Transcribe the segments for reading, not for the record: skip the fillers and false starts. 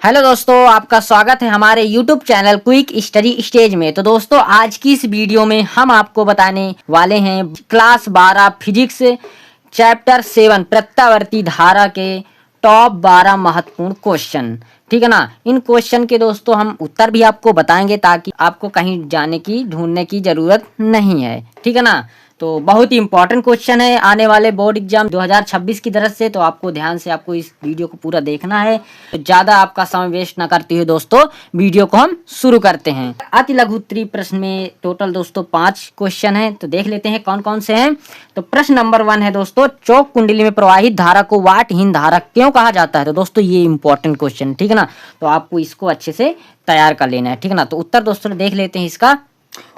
Hello दोस्तों, आपका स्वागत है हमारे YouTube channel quick study stage में। तो दोस्तों, आज की इस वीडियो में हम आपको बताने वाले हैं क्लास 12 फिजिक्स चैप्टर 7 प्रत्यावर्ती धारा के टॉप 12 महत्वपूर्ण क्वेश्चन। ठीक है ना। इन क्वेश्चन के दोस्तों हम उत्तर भी आपको बताएंगे ताकि आपको कहीं जाने की ढूंढने की जरूरत नहीं है। ठीक है ना। तो बहुत ही इंपॉर्टेंट क्वेश्चन है आने वाले बोर्ड एग्जाम 2026 की तरफ से। तो आपको ध्यान से आपको इस वीडियो को पूरा देखना है। तो ज़्यादा आपका समय वेस्ट ना करते हुए दोस्तों वीडियो को हम शुरू करते हैं। अति लघु उत्तरीय प्रश्न में टोटल दोस्तों 5 क्वेश्चन हैं। तो देख लेते हैं कौन कौन से हैं। तो प्रश्न नंबर 1 है दोस्तों, चौक कुंडली में प्रवाहित धारा को वाटहीन धारा क्यों कहा जाता है। तो दोस्तों ये इंपॉर्टेंट क्वेश्चन, ठीक है ना। तो आपको इसको अच्छे से तैयार कर लेना है। ठीक है ना। तो उत्तर दोस्तों देख लेते हैं इसका।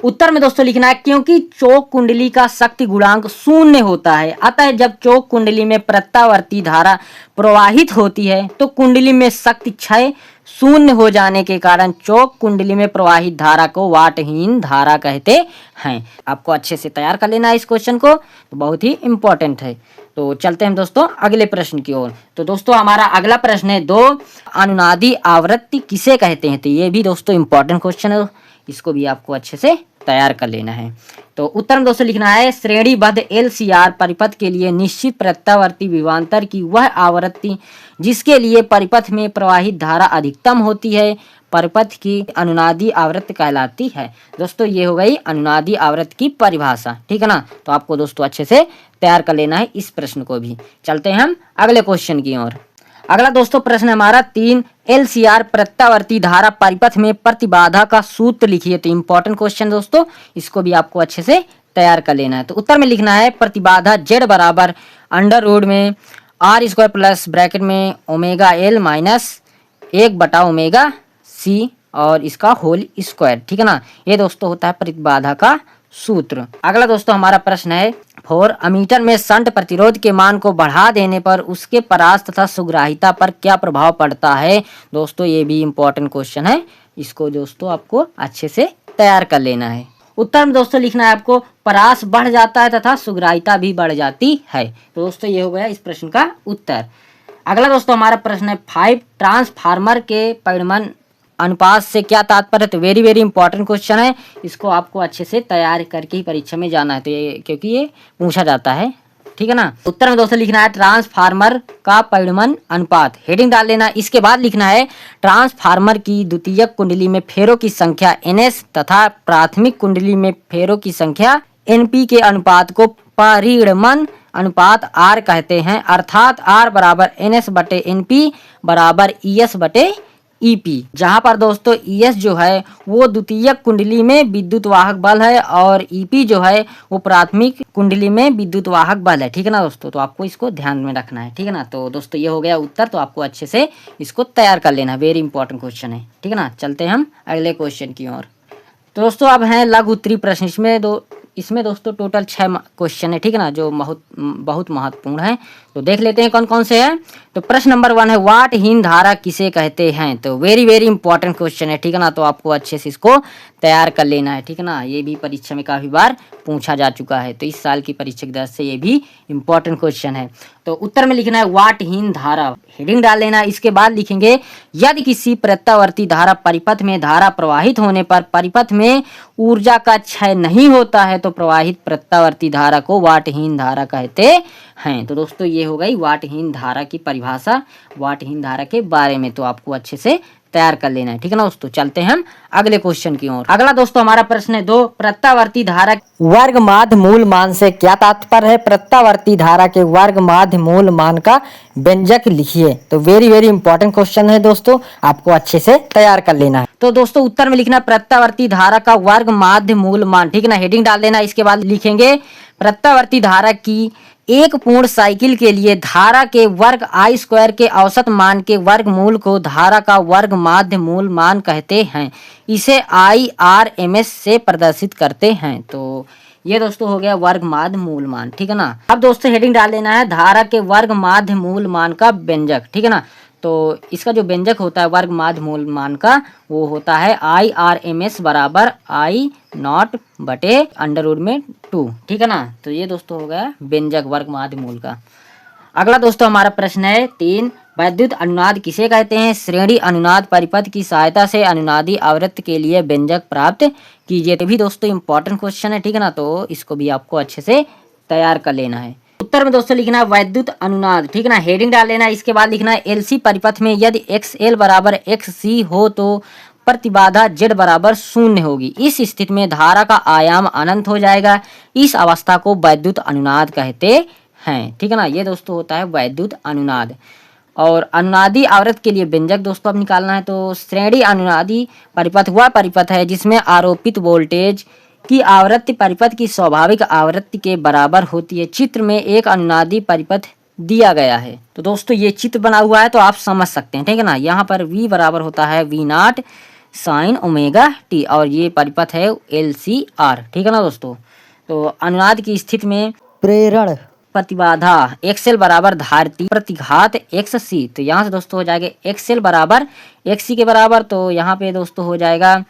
उत्तर में दोस्तों लिखना है क्योंकि चौक कुंडली का शक्ति गुणांक 0 होता है। अतः जब चौक कुंडली में प्रत्यावर्ती धारा प्रवाहित होती है तो कुंडली में शक्ति क्षय 0 हो जाने के कारण चौक कुंडली में प्रवाहित धारा को वाटहीन धारा कहते हैं। आपको अच्छे से तैयार कर लेना है इस क्वेश्चन को, तो बहुत ही इंपॉर्टेंट है। तो चलते हैं दोस्तों अगले प्रश्न की ओर। तो दोस्तों हमारा अगला प्रश्न है, दो अनुनादी आवृत्ति किसे कहते हैं। तो ये भी दोस्तों इंपॉर्टेंट क्वेश्चन है, इसको भी आपको अच्छे से तैयार कर लेना है। तो उत्तर में दोस्तों लिखना है श्रेणीबद्ध LCR परिपथ के लिए निश्चित प्रत्यावर्ती विभवांतर की वह आवृत्ति जिसके लिए परिपथ में प्रवाहित धारा अधिकतम होती है परिपथ की अनुनादी आवृत्ति कहलाती है। दोस्तों ये हो गई अनुनादी आवृत्ति की परिभाषा। ठीक है ना। तो आपको दोस्तों अच्छे से तैयार कर लेना है इस प्रश्न को भी। चलते हैं हम अगले क्वेश्चन की ओर। अगला दोस्तों प्रश्न हमारा 3 LCR प्रत्यावर्ती धारा परिपथ में प्रतिबाधा का सूत्र लिखिए। तो इंपॉर्टेंट क्वेश्चन दोस्तों, इसको भी आपको अच्छे से तैयार कर लेना है। तो उत्तर में लिखना है प्रतिबाधा Z बराबर अंडर रूट में R² प्लस ब्रैकेट में ओमेगा L माइनस 1/ओमेगा C और इसका होल स्क्वायर। ठीक है ना। ये दोस्तों होता है प्रतिबाधा का सूत्र। अगला दोस्तों हमारा प्रश्न है 4 अमीटर में शंट प्रतिरोध के मान को बढ़ा देने पर उसके परास तथा सुग्राहिता पर क्या प्रभाव पड़ता है। दोस्तों ये भी इंपॉर्टेंट क्वेश्चन है, इसको दोस्तों आपको अच्छे से तैयार कर लेना है। उत्तर में दोस्तों लिखना है आपको परास बढ़ जाता है तथा सुग्राहिता भी बढ़ जाती है। तो दोस्तों ये हो गया इस प्रश्न का उत्तर। अगला दोस्तों हमारा प्रश्न है 5 ट्रांसफार्मर के परिमाण अनुपात से क्या तात्पर्य। तो वेरी वेरी इंपॉर्टेंट क्वेश्चन है, इसको आपको अच्छे से तैयार करके ही परीक्षा में जाना है। तो ये क्योंकि ये पूछा जाता है। ठीक है ना। उत्तर में दोस्तों लिखना है ट्रांसफार्मर का परिमाण अनुपात, हेडिंग डाल लेना। इसके बाद लिखना है ट्रांसफार्मर की द्वितीयक कुंडली में फेरों की संख्या NS तथा प्राथमिक कुंडली में फेरों की संख्या NP के अनुपात को परिमाण अनुपात R कहते हैं। अर्थात R बराबर NS/NP बराबर ES/EP, जहां पर दोस्तों ES जो है वो द्वितीयक कुंडली में विद्युत वाहक बल है और EP जो है वो प्राथमिक कुंडली में विद्युत वाहक बल है। ठीक है ना दोस्तों। तो आपको इसको ध्यान में रखना है। ठीक है ना। तो दोस्तों ये हो गया उत्तर, तो आपको अच्छे से इसको तैयार कर लेना है। वेरी इंपॉर्टेंट क्वेश्चन है। ठीक है ना। चलते हैं हम अगले क्वेश्चन की ओर। तो दोस्तों अब है लघु उत्तरीय प्रश्न। इसमें दोस्तों टोटल 6 क्वेश्चन है। ठीक है ना, जो बहुत महत्वपूर्ण है। तो देख लेते हैं कौन कौन से हैं। तो प्रश्न नंबर 1 है वाटहीन धारा किसे कहते हैं। तो वेरी वेरी इंपॉर्टेंट क्वेश्चन है। ठीक है ना। तो आपको अच्छे से इसको तैयार कर लेना है। ठीक है ना। ये भी परीक्षा में काफ़ी बार पूछा जा चुका है, तो इस साल की परीक्षा की दृष्टि से ये भी इंपॉर्टेंट क्वेश्चन है। तो उत्तर में लिखना है वाटहीन धारा, हेडिंग डाल लेना। इसके बाद लिखेंगे यदि किसी प्रत्यावर्ती धारा परिपथ में धारा प्रवाहित होने पर परिपथ में ऊर्जा का क्षय नहीं होता है तो प्रवाहित प्रत्यावर्ती धारा को वाटहीन धारा कहते हैं। तो दोस्तों ये हो गई वाटहीन धारा की परिभाषा, वाटहीन धारा के बारे में। तो आपको अच्छे से तैयार कर लेना है। ठीक है ना दोस्तों। चलते हैं हम अगले क्वेश्चन की ओर। अगला दोस्तों हमारा प्रश्न है 2 प्रत्यावर्ती धारा वर्ग माध्य मूल मान से क्या तात्पर्य है। प्रत्यावर्ती धारा के वर्ग माध्य मूल मान का व्यंजक लिखिए। तो वेरी वेरी इंपॉर्टेंट क्वेश्चन है दोस्तों, आपको अच्छे से तैयार कर लेना है। तो दोस्तों उत्तर में लिखना प्रत्यावर्ती धारा का वर्ग माध्य मूल मान। ठीक है ना। हेडिंग डाल देना। इसके बाद लिखेंगे प्रत्यावर्ती धारा की एक पूर्ण साइकिल के लिए धारा के वर्ग I² के औसत मान के वर्गमूल को धारा का वर्ग माध्य मूल मान कहते हैं। इसे IRMS से प्रदर्शित करते हैं। तो ये दोस्तों हो गया वर्ग माध्य मूल मान। ठीक है ना। अब दोस्तों हेडिंग डाल लेना है धारा के वर्ग माध्य मूल मान का व्यंजक। ठीक है ना। तो इसका जो व्यंजक होता है वर्ग माध्य मूल मान का, वो होता है IRMS बराबर I0/√2। ठीक है ना। तो ये दोस्तों हो गया व्यंजक वर्ग माध्य मूल का। अगला दोस्तों हमारा प्रश्न है 3, वैद्युत अनुनाद किसे कहते हैं? श्रेणी अनुनाद परिपथ की सहायता से अनुनादी आवृत्ति के लिए व्यंजक प्राप्त कीजिए। तो भी दोस्तों इंपॉर्टेंट क्वेश्चन है, ठीक है ना, तो इसको भी आपको अच्छे से तैयार कर लेना है। उत्तर में दोस्तों लिखना है वैद्युत अनुनाद, ठीक है ना, हेडिंग डाल लेना है। इसके बाद लिखना है एलसी परिपथ में यदि XL बराबर XC हो तो प्रतिबाधा Z बराबर 0 होगी। इस स्थिति में धारा का आयाम अनंत हो जाएगा। इस अवस्था को वैद्युत अनुनाद कहते हैं, ठीक है ना। ये दोस्तों होता है वैद्युत अनुनाद। और अनुनादी आवृत्ति के लिए व्यंजक दोस्तों अब निकालना है। तो श्रेणी अनुनादी परिपथ वह परिपथ है जिसमें आरोपित वोल्टेज की आवृत्ति परिपथ की स्वाभाविक आवृत्ति के बराबर होती है। चित्र में एक अनुनादी परिपथ दिया गया है। तो दोस्तों ये चित्र बना हुआ है तो आप समझ सकते हैं, ठीक है ना। यहाँ पर V बराबर होता है V0 साइन ओमेगा टी और ये परिपथ है LCR, ठीक है ना दोस्तों। तो अनुनाद की स्थिति में प्रेरण प्रतिबाधा XL बराबर धारिती प्रतिघात XC। तो यहाँ से दोस्तों हो जाएगा XL बराबर XC के बराबर। तो यहाँ पे दोस्तों हो जाएगा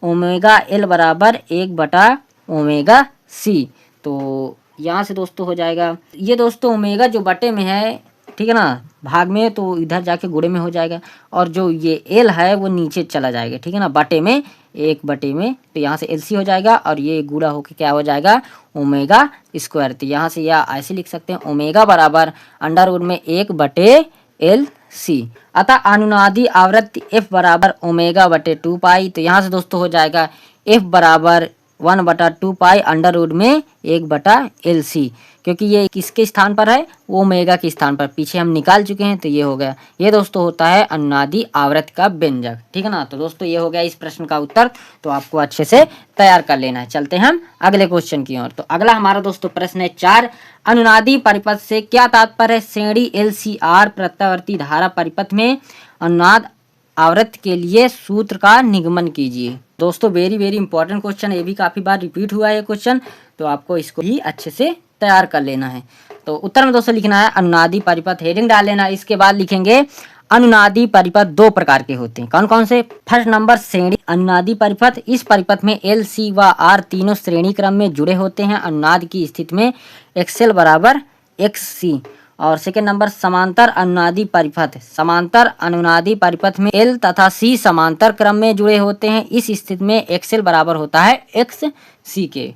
ओमेगा L बराबर 1/ओमेगा C। तो यहाँ से दोस्तों हो जाएगा ये दोस्तों ओमेगा जो बटे में है, ठीक है ना, भाग में, तो इधर जाके गुणे में हो जाएगा। और जो ये L है वो नीचे चला जाएगा, ठीक है ना, बटे में 1/में। तो यहाँ से LC हो जाएगा और ये गुणा होके क्या हो जाएगा ओमेगा स्क्वायर। तो यहाँ से या ऐसे लिख सकते हैं ओमेगा बराबर अंडर में 1/LC। अतः अनुनादी आवृत्ति F बराबर ओमेगा बटे 2 पाई। तो यहाँ से दोस्तों हो जाएगा F बराबर 1/2 पाई अंडर में 1/LC, क्योंकि ये किसके स्थान पर है, वो ओमेगा के स्थान पर पीछे हम निकाल चुके हैं। तो ये हो गया, ये दोस्तों होता है अनुनादी आवृत्ति का व्यंजक, ठीक है ना। तो दोस्तों ये हो गया इस प्रश्न का उत्तर, तो आपको अच्छे से तैयार कर लेना है। चलते हैं हम अगले क्वेश्चन की ओर। तो अगला हमारा दोस्तों प्रश्न है 4, अनुनादी परिपथ से क्या तात्पर्य है? श्रेणी LCR प्रत्यावर्ती धारा परिपथ में अनुनाद आवृत्ति के लिए सूत्र का निगमन कीजिए। दोस्तों वेरी इंपॉर्टेंट क्वेश्चन, ये भी काफी बार रिपीट हुआ है क्वेश्चन, तो आपको इसको भी अच्छे से तैयार कर लेना है। तो उत्तर में दोस्तों लिखना है अनुनादी परिपथ, हेडिंग डाल लेना है। इसके बाद लिखेंगे अनुनादी परिपथ 2 प्रकार के होते हैं। कौन कौन से? फर्स्ट नंबर श्रेणी अनुनादी परिपथ। इस परिपथ में L, C व R तीनों श्रेणी क्रम में जुड़े होते हैं। अनुनाद की स्थिति में XL बराबर XC। और सेकेंड नंबर समांतर अनुनादी परिपथ। समांतर अनुनादी परिपथ में L तथा C समांतर क्रम में जुड़े होते हैं। इस स्थिति में XL बराबर होता है XC के।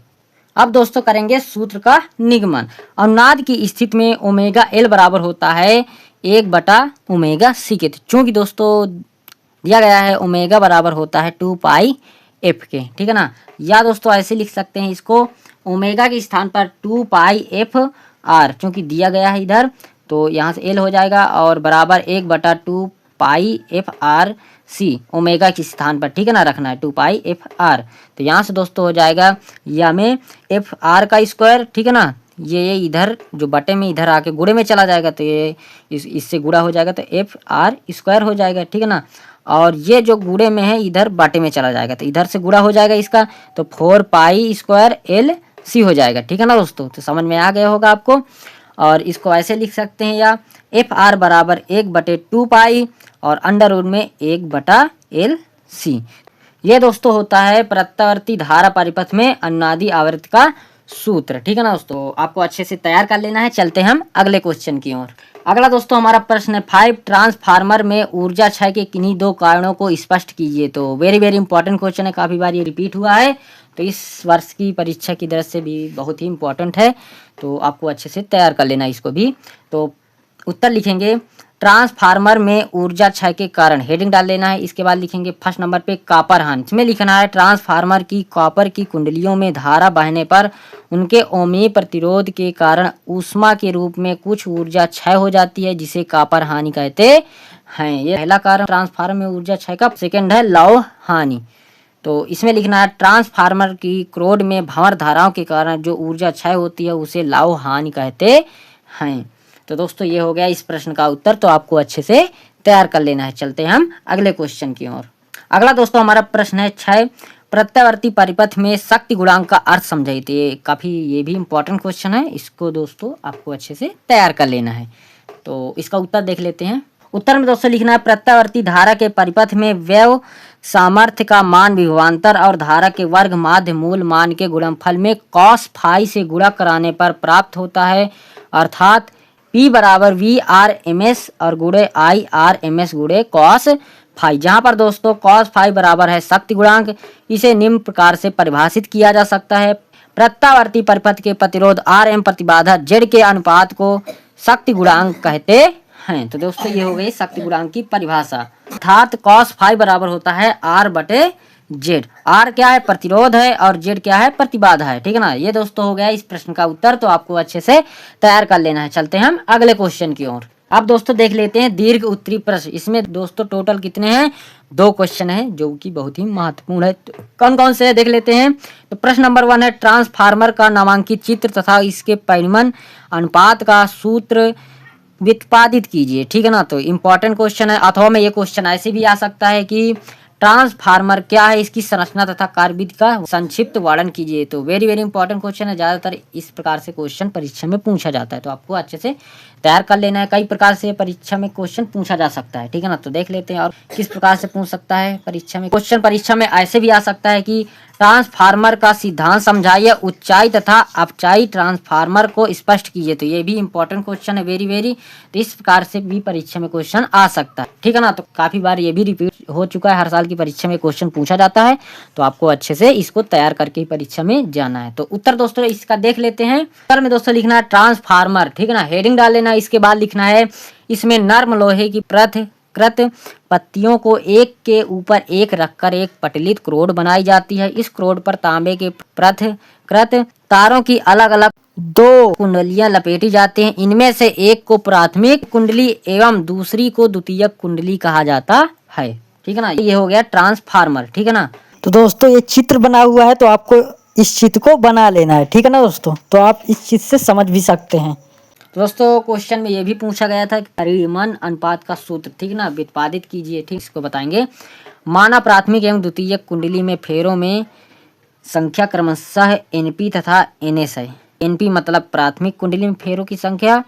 अब दोस्तों करेंगे सूत्र का निगमन। अनुनाद की स्थिति में ओमेगा L बराबर होता है 1/ओमेगा C के। चूंकि दोस्तों दिया गया है ओमेगा बराबर होता है 2 पाई F के, ठीक है ना। या दोस्तों ऐसे लिख सकते हैं इसको, ओमेगा के स्थान पर 2 पाई FR चूंकि दिया गया है इधर, तो यहाँ से L हो जाएगा और बराबर 1/2 पाई FRC ओमेगा के स्थान पर, ठीक है ना, रखना है 2 पाई FR। तो यहाँ से दोस्तों हो जाएगा या में FR का स्क्वायर, ठीक है ना, ये इधर जो बटे में इधर आके गुणे में चला जाएगा, तो ये इससे गुणा हो जाएगा तो FR स्क्वायर हो जाएगा, ठीक है ना। और ये जो गुणे में है इधर बाटे में चला जाएगा, तो इधर से गुणा हो जाएगा इसका, तो 4 पाई स्क्वायर LC हो जाएगा, ठीक है ना दोस्तों। तो समझ में आ गया होगा आपको। और इसको ऐसे लिख सकते हैं या FR बराबर 1/2 पाई और अंडर रूट में 1/LC। ये दोस्तों होता है प्रत्यावर्ती धारा परिपथ में अनुनादी आवृत्ति का सूत्र, ठीक है ना दोस्तों। आपको अच्छे से तैयार कर लेना है। चलते हैं हम अगले क्वेश्चन की ओर। अगला दोस्तों हमारा प्रश्न है 5, ट्रांसफार्मर में ऊर्जा क्षय के किन्हीं 2 कारणों को स्पष्ट कीजिए। तो वेरी इंपॉर्टेंट क्वेश्चन है, काफी बार ये रिपीट हुआ है, तो इस वर्ष की परीक्षा की दृष्टि से भी बहुत ही इंपॉर्टेंट है, तो आपको अच्छे से तैयार कर लेना इसको भी। तो उत्तर लिखेंगे ट्रांसफार्मर में ऊर्जा क्षय के कारण, हेडिंग डाल लेना है। इसके बाद लिखेंगे फर्स्ट नंबर पे कॉपर हानि। इसमें लिखना है ट्रांसफार्मर की कॉपर की कुंडलियों में धारा बहने पर उनके ओमी प्रतिरोध के कारण ऊष्मा के रूप में कुछ ऊर्जा क्षय हो जाती है, जिसे कॉपर हानि कहते हैं। ये पहला कारण ट्रांसफार्मर में ऊर्जा क्षय का। सेकेंड है लौह हानि। तो इसमें लिखना है ट्रांसफार्मर की क्रोड में भंवर धाराओं के कारण जो ऊर्जा क्षय होती है उसे लौह हानि कहते हैं। तो दोस्तों ये हो गया इस प्रश्न का उत्तर, तो आपको अच्छे से तैयार कर लेना है। चलते हैं हम अगले क्वेश्चन की ओर। अगला दोस्तों हमारा प्रश्न है 6, प्रत्यावर्ती परिपथ में शक्ति गुणांक का अर्थ समझाइए। तो ये भी इंपॉर्टेंट क्वेश्चन है, इसको दोस्तों आपको अच्छे से तैयार कर लेना है। तो इसका उत्तर देख लेते हैं। उत्तर में दोस्तों लिखना है प्रत्यावर्ती धारा के परिपथ में व्यव सामर्थ्य का मान विभवांतर और धारा के वर्ग माध्य मूल मान के गुणनफल में cos फाई से गुणा कराने पर प्राप्त होता है, अर्थात P बराबर VRMS और गुणे IRMS गुणे cos फाई, जहां पर दोस्तों cos फाई बराबर है शक्ति गुणांक। इसे निम्न प्रकार से परिभाषित किया जा सकता है, प्रत्यावर्ती परिपथ के प्रतिरोध RM प्रतिबाधा Z के अनुपात को शक्ति गुणांक कहते हैं। तो दोस्तों ये हो गई शक्ति गुणांक की परिभाषा, अर्थात cos फाई बराबर होता है R बटे Z। R क्या है, प्रतिरोध है, और Z क्या है, प्रतिबाधा है। ठीक है ना, ये दोस्तों हो गया इस प्रश्न का उत्तर। तो आपको अच्छे से तैयार कर लेना है। चलते हैं हम अगले क्वेश्चन की ओर। अब दोस्तों देख लेते हैं दीर्घ उत्तरी प्रश्न। इसमें दोस्तों टोटल कितने हैं, 2 क्वेश्चन हैं, जो कि बहुत ही महत्वपूर्ण है। तो कौन कौन से देख लेते हैं। तो प्रश्न नंबर 1 है, ट्रांसफार्मर का नामांकित चित्र तथा इसके परिमाण अनुपात का सूत्र व्युत्पादित कीजिए। ठीक है ना, तो इंपॉर्टेंट क्वेश्चन है। अथवा में ये क्वेश्चन ऐसे भी आ सकता है कि ट्रांसफार्मर क्या है, इसकी संरचना तथा कार्यविधि का संक्षिप्त वर्णन कीजिए। तो वेरी वेरी इंपॉर्टेंट क्वेश्चन है, ज्यादातर इस प्रकार से क्वेश्चन परीक्षा में पूछा जाता है। तो आपको अच्छे से तैयार कर लेना है। कई प्रकार से परीक्षा में क्वेश्चन पूछा जा सकता है। ठीक है ना, तो देख लेते हैं और किस प्रकार से पूछ सकता है परीक्षा में क्वेश्चन। परीक्षा में ऐसे भी आ सकता है कि ट्रांसफार्मर का सिद्धांत समझाइए, ऊंचाई तथा अपचाई ट्रांसफार्मर को स्पष्ट कीजिए। तो ये भी इंपॉर्टेंट क्वेश्चन है, वेरी वेरी। तो इस प्रकार से भी परीक्षा में क्वेश्चन आ सकता है। ठीक है ना, तो काफी बार ये भी रिपीट हो चुका है, हर साल की परीक्षा में क्वेश्चन पूछा जाता है। तो आपको अच्छे से इसको तैयार करके ही परीक्षा में जाना है। तो उत्तर दोस्तों इसका देख लेते हैं। उत्तर में दोस्तों लिखना है ट्रांसफार्मर। ठीक है ना, हेडिंग डाल लेना। इसके बाद लिखना है इसमें नर्म लोहे की पृथकृत पत्तियों को एक के ऊपर एक रखकर एक पटलित क्रोड बनाई जाती है। इस क्रोड पर तांबे के पृथकृत तारों की अलग अलग 2 कुंडलियां लपेटी जाती हैं। इनमें से एक को प्राथमिक कुंडली एवं दूसरी को द्वितीयक कुंडली कहा जाता है। ठीक है ना, ये हो गया ट्रांसफार्मर। ठीक है ना, तो दोस्तों ये चित्र बना हुआ है, तो आपको इस चित्र को बना लेना है। ठीक है ना दोस्तों, तो आप इस चित्र से समझ भी सकते हैं। तो दोस्तों क्वेश्चन में ये भी पूछा गया था कि परिमाण अनुपात का सूत्र, ठीक ना, व्युत्पादित कीजिए। ठीक, इसको बताएंगे। माना प्राथमिक एवं द्वितीयक कुंडली में फेरों में संख्या क्रमशः NP तथा NS है। NP मतलब प्राथमिक कुंडली में फेरों की संख्या,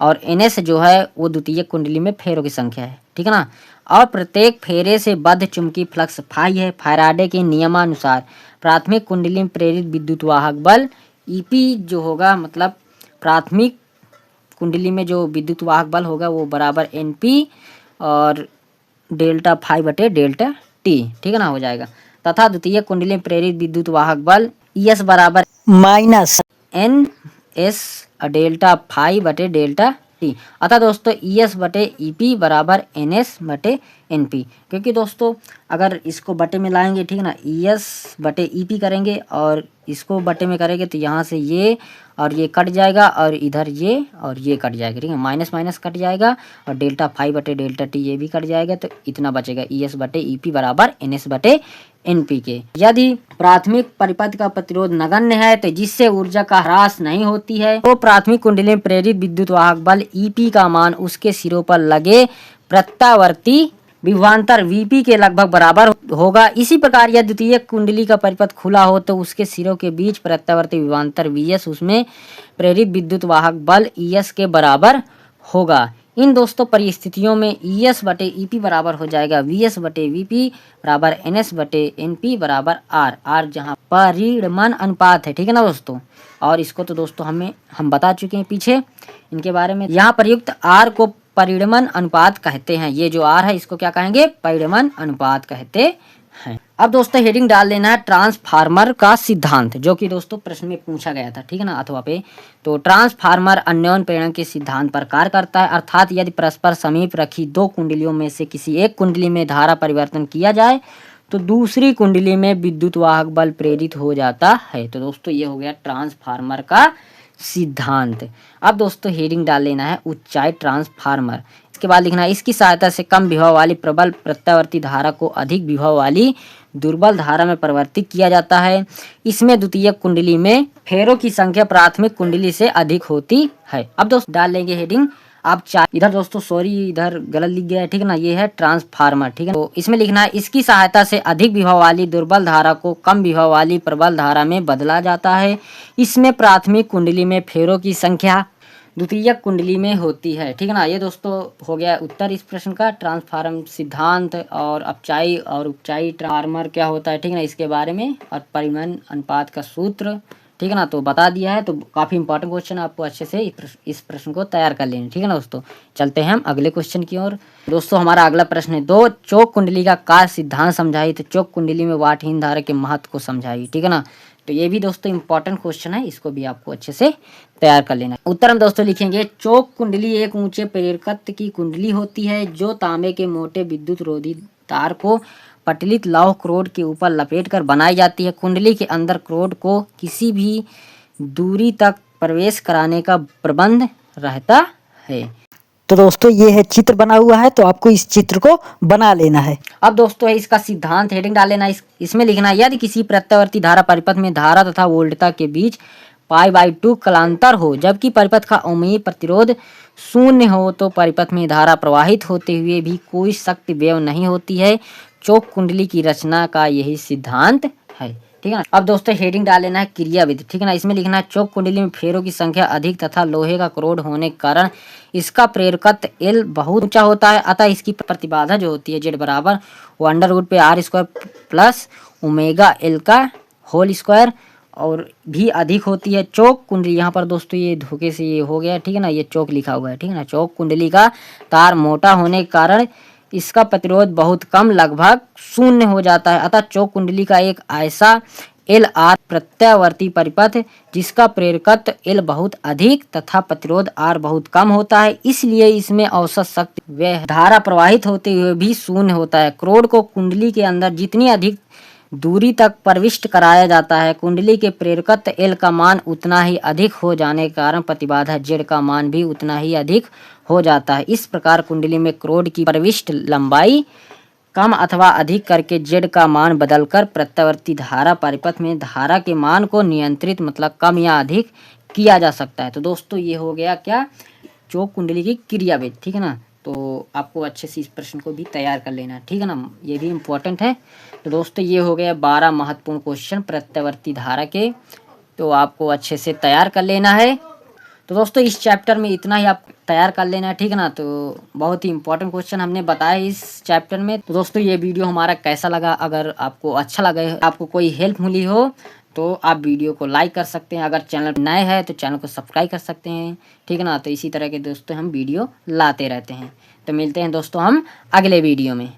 और NS जो है वो द्वितीयक कुंडली में फेरों की संख्या है। ठीक है ना, और प्रत्येक फेरे से बद्ध चुंबकीय फ्लक्स फाई है। फैराडे के नियमानुसार प्राथमिक कुंडली में प्रेरित विद्युत वाहक बल EP जो होगा, मतलब प्राथमिक कुंडली में जो विद्युत वाहक बल होगा वो बराबर NP और डेल्टा फाई बटे डेल्टा T। ठीक है ना, हो जाएगा। तथा द्वितीय कुंडली में प्रेरित विद्युत वाहक बल ES बराबर माइनस NS डेल्टा फाई बटे डेल्टा T। अतः दोस्तों ES बटे EP बराबर NS बटे NP। क्योंकि दोस्तों अगर इसको बटे में लाएंगे, ठीक है ना, ES बटे EP करेंगे और इसको बटे में करेंगे तो यहाँ से ये और ये कट जाएगा, और इधर ये और ये कट जाएगा। ठीक है, माइनस माइनस कट जाएगा, और डेल्टा फाई बटे डेल्टा T ये भी कट जाएगा। तो इतना बचेगा ES बटे EP बराबर NS बटे NP के। यदि प्राथमिक परिपथ का प्रतिरोध नगण्य है, तो जिससे ऊर्जा का ह्रास नहीं होती है, तो प्राथमिक कुंडली में प्रेरित विद्युत वाहक बल EP का मान उसके सिरों पर लगे प्रत्यावर्ती विभवांतर VP के लगभग बराबर होगा। इसी प्रकार यदि द्वितीय कुंडली का परिपथ खुला हो तो उसके सिरों के बीच प्रत्यावर्ती विभवांतर VS उसमें प्रेरित विद्युत वाहक बल ES के बराबर होगा। इन दोस्तों परिस्थितियों में ES बटे EP बराबर हो जाएगा VS बटे VP बराबर NS बटे NP बराबर R। R जहाँ परिमाण अनुपात है। ठीक है ना दोस्तों, और इसको तो दोस्तों हम बता चुके हैं पीछे इनके बारे में। यहाँ प्रयुक्त R को परिमाण अनुपात कहते हैं। ये जो R है इसको क्या कहेंगे, परिमाण अनुपात कहते हैं। अब दोस्तों हेडिंग डाल लेना है ट्रांसफार्मर का सिद्धांत, जो कि दोस्तों प्रश्न में पूछा गया था। ठीक है ना, अथवा पे। तो ट्रांसफार्मर अन्योन्य प्रेरण के सिद्धांत पर कार्य करता है, अर्थात यदि परस्पर समीप रखी 2 कुंडलियों में से किसी एक कुंडली में धारा परिवर्तन किया जाए तो दूसरी कुंडली में विद्युत वाहक बल प्रेरित हो जाता है। तो दोस्तों ये हो गया ट्रांसफार्मर का सिद्धांत। अब दोस्तों हेडिंग डाल लेना है ऊंचाई ट्रांसफार्मर। इसके बाद लिखना है इसकी सहायता से कम विभव वाली प्रबल प्रत्यावर्ती धारा को अधिक विभव वाली दुर्बल धारा में परिवर्तित किया जाता है। इसमें द्वितीयक कुंडली में फेरों की संख्या प्राथमिक कुंडली से अधिक होती है। अब दोस्तों डाल लेंगे हेडिंग आप इधर दोस्तों सॉरी इधर गलत लिख गया है। ठीक है ना, ये है ट्रांसफार्मर। ठीक है, तो इसमें लिखना है इसकी सहायता से अधिक विभव वाली दुर्बल धारा को कम विभव वाली प्रबल धारा में बदला जाता है। इसमें प्राथमिक कुंडली में फेरों की संख्या द्वितीयक कुंडली में होती है। ठीक है ना, ये दोस्तों हो गया उत्तर इस प्रश्न का। ट्रांसफार्मर सिद्धांत और अपचाई और उपचाई ट्रांसफार्मर क्या होता है, ठीक है ना, इसके बारे में, और परिमाण अनुपात का सूत्र ठीक है ना। तो बता दिया है, तो काफ़ी इंपॉर्टेंट क्वेश्चन है, आपको अच्छे से इस प्रश्न को तैयार कर लेना, ठीक है ना दोस्तों। चलते हैं हम अगले क्वेश्चन की ओर। दोस्तों हमारा अगला प्रश्न है, 2 चौक कुंडली का कार्य सिद्धांत समझाइए। तो चौक कुंडली में वाटहीन धारा के महत्व को समझाइए, ठीक है ना। तो ये भी दोस्तों इंपॉर्टेंट क्वेश्चन है, इसको भी आपको अच्छे से तैयार कर लेना है। उत्तर हम दोस्तों लिखेंगे, चौक कुंडली एक ऊंचे प्रेरकत्व की कुंडली होती है जो तांबे के मोटे विद्युत रोधी तार को पटलित लौह क्रोड के ऊपर लपेटकर बनाई जाती है। कुंडली के अंदर क्रोड को किसी भी दूरी तक प्रवेश कराने का प्रबंध रहता है। तो दोस्तों ये है चित्र बना हुआ है, तो आपको इस चित्र को बना लेना है। अब दोस्तों है इसका सिद्धांत, हेडिंग डाल लेना। इसमें लिखना है, यदि किसी प्रत्यावर्ती धारा परिपथ में धारा तथा वोल्टता के बीच π/2 कलांतर हो, जबकि परिपथ का अवमयी प्रतिरोध 0 हो, तो परिपथ में धारा प्रवाहित होते हुए भी कोई शक्ति व्यय नहीं होती है। चौक कुंडली की रचना का यही सिद्धांत है, ठीक है ना। अब दोस्तों हेडिंग डाल लेना है क्रियाविधि, ठीक है ना। इसमें लिखना है, चौक कुंडली में फेरों की संख्या अधिक तथा लोहे का क्रोड होने के कारण इसका प्रेरकत्व L बहुत ऊंचा होता है, अतः इसकी प्रतिबाधा जो होती है Z बराबर √r² प्लस ओमेगा L का होल स्क्वायर और भी अधिक होती है। चौक कुंडली, यहाँ पर दोस्तों ये धोखे से ये हो गया, ठीक है ना, ये चौक लिखा हुआ है, ठीक है ना। चौक कुंडली का तार मोटा होने के कारण इसका प्रतिरोध बहुत कम, लगभग 0 हो जाता है। अतः चौक कुंडली का एक ऐसा LR प्रत्यावर्ती परिपथ जिसका प्रेरकत्व L बहुत अधिक तथा प्रतिरोध R बहुत कम होता है, इसलिए इसमें औसत शक्ति व धारा प्रवाहित होते हुए भी 0 होता है। क्रोड को कुंडली के अंदर जितनी अधिक दूरी तक प्रविष्ट कराया जाता है, कुंडली के प्रेरकत्व L का मान उतना ही अधिक हो जाने के कारण प्रतिबाधा Z का मान भी उतना ही अधिक हो जाता है। इस प्रकार कुंडली में क्रोड की प्रविष्ट लंबाई कम अथवा अधिक करके Z का मान बदलकर प्रत्यावर्ती धारा परिपथ में धारा के मान को नियंत्रित, मतलब कम या अधिक किया जा सकता है। तो दोस्तों ये हो गया क्या, चौक कुंडली की क्रियाविधि, ठीक है ना। तो आपको अच्छे से इस प्रश्न को भी तैयार कर लेना है, ठीक है ना, ये भी इम्पोर्टेंट है। तो दोस्तों ये हो गया 12 महत्वपूर्ण क्वेश्चन प्रत्यावर्ती धारा के, तो आपको अच्छे से तैयार कर लेना है। तो दोस्तों इस चैप्टर में इतना ही आप तैयार कर लेना है, ठीक है ना। तो बहुत ही इंपॉर्टेंट क्वेश्चन हमने बताया इस चैप्टर में। तो दोस्तों ये वीडियो हमारा कैसा लगा, अगर आपको अच्छा लगे, आपको कोई हेल्प मिली हो, तो आप वीडियो को लाइक कर सकते हैं। अगर चैनल नए हैं तो चैनल को सब्सक्राइब कर सकते हैं, ठीक है ना। तो इसी तरह के दोस्तों हम वीडियो लाते रहते हैं। तो मिलते हैं दोस्तों हम अगले वीडियो में।